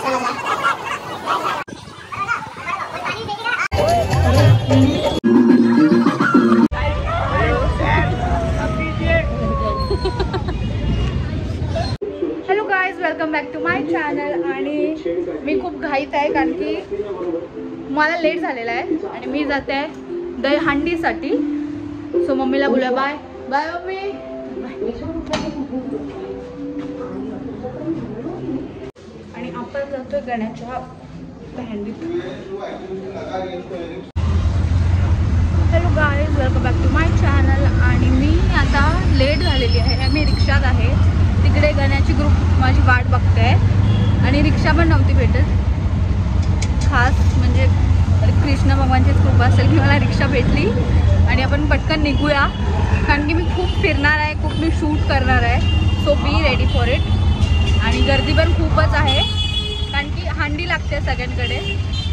Hello guys, welcome back to my channel. आणि मी खूप घाईत आहे कारण की मला लेट झालेला आहे आणि मी जाते आहे दहीहंडीसाठी. सो मम्मीला बोलूया बाय बाय मम्मी. आणि आपण जातोय गण्याच्या दहीहंडीत. Hello guys, welcome back to my channel. आणि मी आता लेट झालेली आहे. मी रिक्षात आहे. तिकडे गण्याची ग्रुप माझी वाट बघते आणि रिक्षा पण नव्हती भेटत. खास म्हणजे कृष्ण भगवानचीच कृपा असेल की मला रिक्षा भेटली आणि आपण पटकन निघूया कारण की मी खूप फिरणार आहे, खूप मी शूट करणार आहे. So be ready for it. आणि गर्दी पण खूपच आहे कारण की हंडी लागते सगळ्यांकडे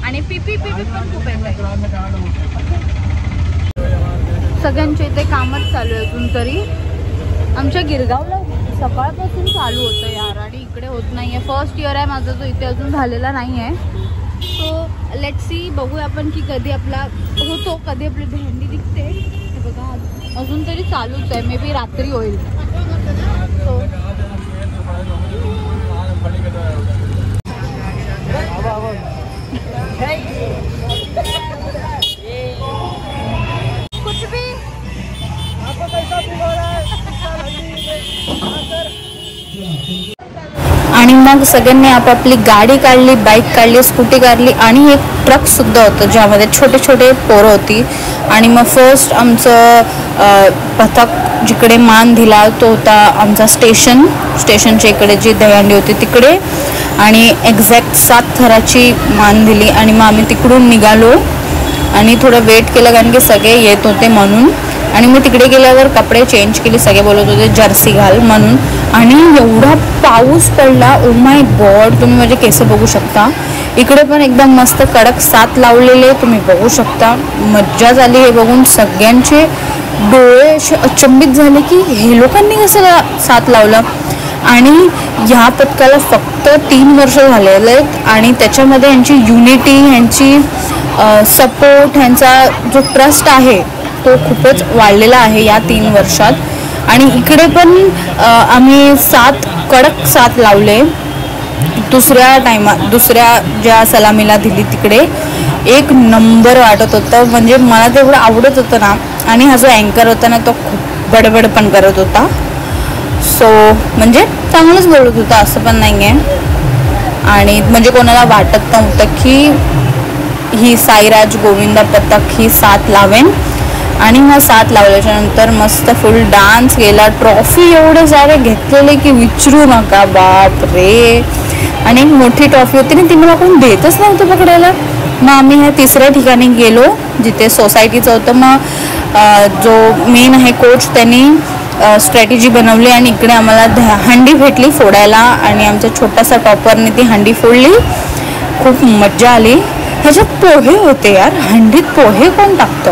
आणि पिपी पण खूप आहे. सगळ्यांचे इथे कामच चालू आहे अजून तरी. आमच्या गिरगावला सकाळपासून चालू होतं यार आणि इकडे होत नाही आहे. फर्स्ट इयर आहे माझा जो इथे अजून झालेला नाही आहे. सो लेट्स सी, बघूया आपण की कधी आपला होतो, कधी आपली दहीहंडी दिसते. हे बघा अजून तरी चालूच आहे. मे बी रात्री होईल. सो कुछ भी आणि मग सगळ्यांनी आपापली गाडी काढली, बाईक काढली, स्कूटी काढली आणि एक ट्रक सुद्धा होतं ज्यामध्ये छोटे छोटे पोरं होती. आणि मग फर्स्ट आमचं पथक जिकडे मान दिला तो होता आमचा स्टेशनच्या इकडे जी दहीहंडी होती तिकडे. आणि एक्झॅक्ट 7 थराची मान दिली आणि मग आम्ही तिकडून निघालो आणि थोडं वेट केलं कारण की सगळे येत होते म्हणून. आणि मी तिकडे गेल्यावर कपडे चेंज केले. सगळे बोलत होते जर्सी घाल म्हणून. आणि एवढा पाऊस पडला, ओ माय गॉड. तुम्ही माझे केस बघू शकता. इकडे पण एकदम मस्त कडक 7 लावलेले तुम्ही बघू शकता. मज्जा झाली हे बघून. सगळ्यांचे डोळे असे अचंबित झाले की हे लोकांनी कसं 7 लावलं. आणि ह्या पथकाला फक्त 3 वर्ष झालेले आहेत आणि त्याच्यामध्ये यांची युनिटी, यांची सपोर्ट, ह्यांचा जो ट्रस्ट आहे तो खूपच वाढलेला आहे या 3 वर्षात. आणि इकडे पण आम्ही 7 कडक 7 लावले. दुसऱ्या ज्या सलामीला दिली तिकडे एक नंबर वाटत होतं. म्हणजे मला तेवढं आवडत होतं ना. आणि हा जो अँकर होता ना तो खूप बडबड पण करत होता. सो म्हणजे चांगलंच बोलत होता असं पण नाही आहे. आणि म्हणजे कोणाला वाटत नव्हतं की ही साईराज गोविंदा पथक ही 7 लावेन. आणि मग 7 लावल्याच्या नंतर मस्त फुल डान्स केला. ट्रॉफी एवढे सारे घेतलेले की विचारू नका, बाप रे. आणि एक मोठी ट्रॉफी होती ना ती मला कोण देतच नव्हतं पकडायला. मग आम्ही ह्या 3ऱ्या ठिकाणी गेलो जिथे सोसायटीचं होतं. मग जो मेन आहे कोच त्यांनी स्ट्रॅटेजी बनवली आणि इकडे आम्हाला हंडी भेटली फोडायला. आणि आमच्या छोटासा टॉपरने ती हंडी फोडली. खूप मज्जा आली. ह्याच्यात पोहे होते यार. हंडीत पोहे कोण टाकतं.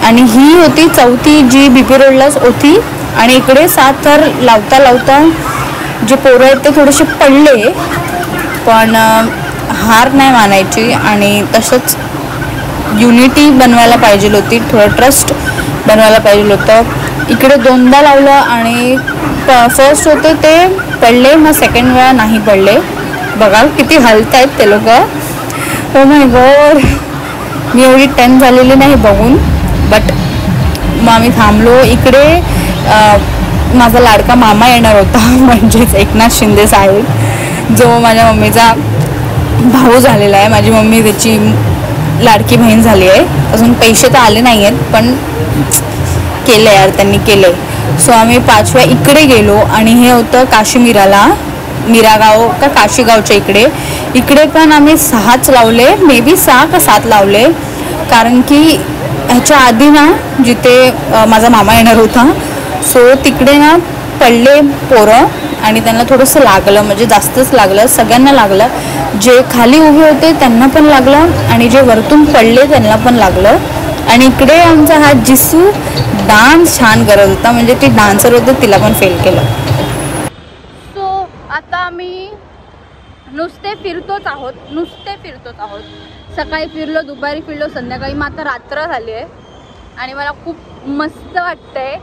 आणि ही होती 4थी जी BP रोडलाच होती. आणि इकडे 7 थर लावता लावता जे पोरं आहेत ते थोडेसे पडले पण हार नाही मानायची. आणि तसंच युनिटी बनवायला पाहिजे होती, थोडं ट्रस्ट बनवायला पाहिजे होतं. इकडे 2दा लावलं आणि फर्स्ट होते ते पडले, मग सेकंड वेळा नाही पडले. बघा किती हलत आहेत ते लोक. Oh my God. मी एवढी टेन्शन झालेली नाही बघून. बट मग आम्ही थांबलो. इकडे माझा लाडका मामा येणार होता म्हणजेच एकनाथ शिंदे साहेब जो माझ्या मम्मीचा भाऊ झालेला आहे. माझी मम्मी त्याची लाडकी बहीण झाली आहे. अजून पैसे तर आले नाही आहेत पण केलं यार त्यांनी केलं. सो आम्ही 5व्या इकडे गेलो आणि हे होतं काशीमीराला, मिरागाव का काशीगावच्या इकडे पण आम्ही 6च लावले. मे बी 6 का 7 लावले. कारण की ह्याच्या आधी ना जिथे माझा मामा येणार होता सो तिकडे ना पडले पोरं आणि त्यांना थोडंसं लागलं, म्हणजे जास्तच लागलं. सगळ्यांना लागलं. जे खाली उभे होते त्यांना पण लागलं आणि जे वरतून पडले त्यांना पण लागलं. आणि इकडे आमचा हा जिसू डान्स छान करत होता. म्हणजे ती डान्सर होते तिला पण फेल केलं. सो आता आम्ही नुसते फिरतोच आहोत. सकाळी फिरलो, दुपारी फिरलो, संध्याकाळी मग आता रात्र झाली आहे आणि मला खूप मस्त वाटतंय.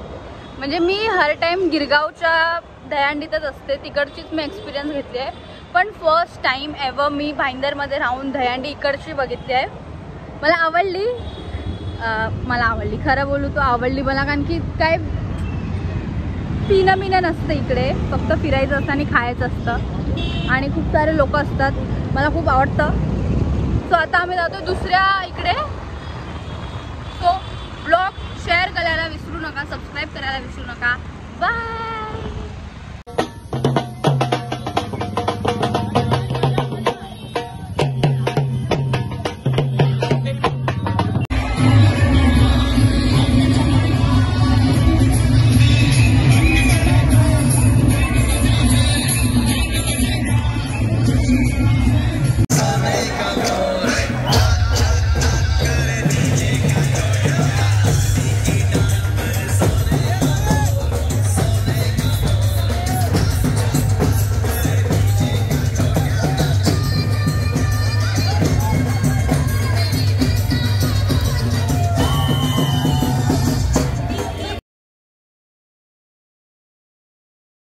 म्हणजे मी हर टाईम गिरगावच्या दहीहंडीतच असते, तिकडचीच मी एक्सपिरियन्स घेतली आहे. पण फर्स्ट टाईम एव्हर मी भाईंदरमध्ये राहून दहीहंडी इकडची बघितली आहे. मला आवडली खरं बोलू तो आवडली मला. कारण की काय पिणं नसतं इकडे, फक्त फिरायचं असतं आणि खायचं असतं आणि खूप सारे लोक असतात. मला खूप आवडतं. सो आता आम्ही जातो दुसऱ्या इकडे. सो ब्लॉग शेअर करायला विसरू नका, सबस्क्राईब करायला विसरू नका. बाय.